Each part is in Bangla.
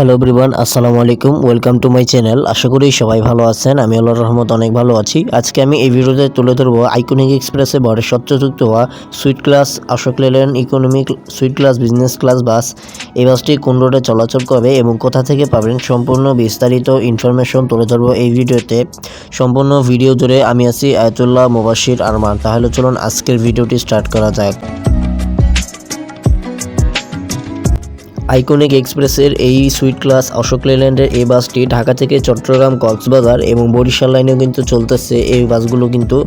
হ্যালো এভরিওয়ান, আসসালামু আলাইকুম। Welcome to my channel. আশা করি সবাই ভালো আছেন। আমি আল্লাহর রহমত অনেক ভালো আছি। আজকে আমি এই ভিডিওতে তুলে ধরবো আইকনিক এক্সপ্রেসে বড় সত্যযুক্ত হওয়া suite class Ashok Leyland economic suite class business class bus. এই বাসটি কোন রোডে চলাচল করবে এবং কোথা থেকে পাবেন সম্পূর্ণ বিস্তারিত ইনফরমেশন তুলে ধরবো এই ভিডিওতে। সম্পূর্ণ ভিডিও জুড়ে আমি আছি আয়াতুল্লাহ মুবাশশির আরমান। তাহলে চলুন আজকের ভিডিওটি স্টার্ট করা যাক। আইকনিক এক্সপ্রেসের এই সুইট ক্লাস অশোক লেল্যান্ডের এই বাসটি ঢাকা থেকে চট্টগ্রাম, কক্সবাজার এবং বরিশাল লাইনেও কিন্তু চলতেছে এই বাসগুলো কিন্তু।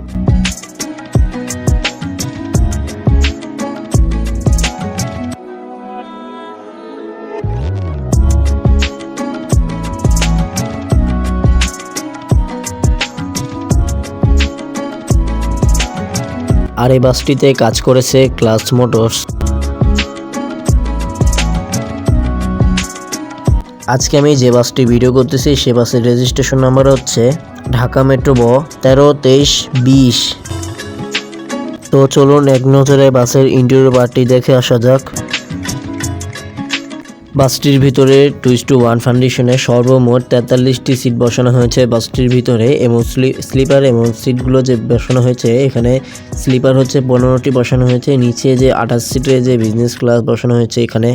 আর এই বাসটিতে কাজ করেছে ক্লাস মোটরস। আজকে আমি যে বাসটি ভিডিও করতেছি সে বাসের রেজিস্ট্রেশন নাম্বার হচ্ছে ঢাকা মেট্রো ব 132320। তো চলুন এক নজরে বাসের ইন্টেরিয়র পার্টটি দেখে আসা যাক। বাসটির ভিতরে 2:1 ফাউন্ডেশনে সর্বমোট 43টি সিট বসানো হয়েছে বাসটির ভিতরে, এবং স্লিপার এবং সিটগুলো যে বসানো হয়েছে এখানে স্লিপার হচ্ছে 15টি বসানো হয়েছে। নিচে যে 28 সিটের যে বিজনেস ক্লাস বসানো হয়েছে এখানে।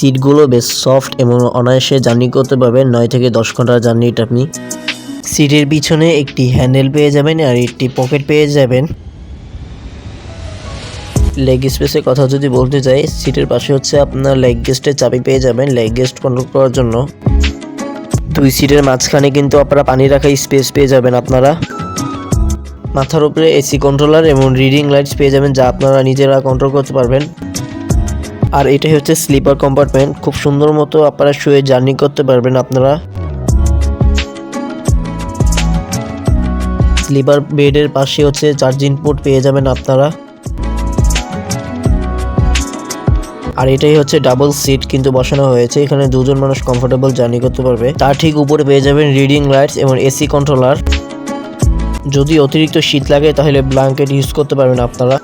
সিটগুলো বেশ সফট এবং অনায়াসে জার্নি করতে পারবেন। 9 থেকে 10 ঘন্টার জার্নিটা আপনি। সিটের পিছনে একটি হ্যান্ডেল পেয়ে যাবেন আর একটি পকেট পেয়ে যাবেন। লেগ স্পেসের কথা যদি বলতে চাই, সিটের পাশে হচ্ছে আপনার লেগ গেস্টের চাবি পেয়ে যাবেন লেগ গেস্ট কন্ট্রোল করার জন্য। 2 সিটের মাঝখানে কিন্তু আপনারা পানি রাখার স্পেস পেয়ে যাবেন আপনারা। মাথার উপরে এসি কন্ট্রোলার এবং রিডিং লাইটস পেয়ে যাবেন যা আপনারা নিজেরা কন্ট্রোল করতে পারবেন। আর এটাই হচ্ছে স্লিপার কম্পার্টমেন্ট। খুব সুন্দর মতো আপনারা শুয়ে জার্নি করতে পারবেন আপনারা। স্লিপার বেডের পাশে হচ্ছে চার্জিং পোর্ট পেয়ে যাবেন আপনারা। আর এটাই হচ্ছে ডাবল সিট কিন্তু বসানো হয়েছে, এখানে দুজন মানুষ কমফোর্টেবল জার্নি করতে পারবে। তার ঠিক উপরে পেয়ে যাবেন রিডিং লাইটস এবং এসি কন্ট্রোলার। যদি অতিরিক্ত শীত লাগে তাহলে ব্ল্যাঙ্কেট ইউজ করতে পারবেন আপনারা।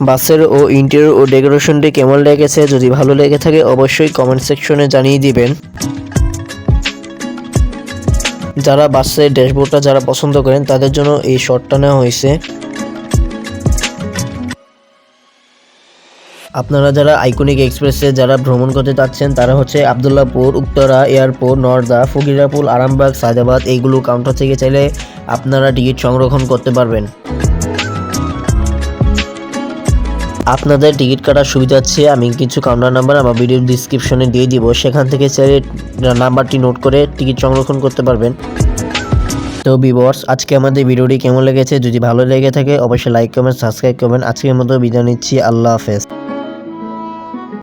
বাসের ও ইন্টেরিয়র ও ডেকোরেশনটি কেমন লেগেছে, যদি ভালো লেগে থাকে অবশ্যই কমেন্ট সেকশনে জানিয়ে দিবেন। যারা বাসের ড্যাশবোর্ডটা যারা পছন্দ করেন তাদের জন্য এই শটটা নেওয়া হয়েছে। আপনারা যারা আইকনিক এক্সপ্রেসে যারা ভ্রমণ করতে চাচ্ছেন তারা হচ্ছে আবদুল্লাহপুর, উত্তরা, এয়ারপোর্ট, নর্দা, ফকিরাপুল, আরামবাগ, সায়দাবাদ এইগুলো কাউন্টার থেকে চাইলে আপনারা টিকিট সংরক্ষণ করতে পারবেন। আপনাদের টিকিট কাটার সুবিধা আছে, আমি কিছু কাউন্টার নাম্বার আমার ভিডিও ডিসক্রিপশনে দিয়ে দিব, সেখান থেকে চাইলে নাম্বারটি নোট করে টিকিট সংরক্ষণ করতে পারবেন। তো ভিউয়ার্স, আজকে আমাদের ভিডিওটি কেমন লেগেছে, যদি ভালো লেগে থাকে অবশ্যই লাইক কমেন্ট সাবস্ক্রাইব করবেন। আজকের মতো বিদায় নিচ্ছি, আল্লাহ হাফেজ।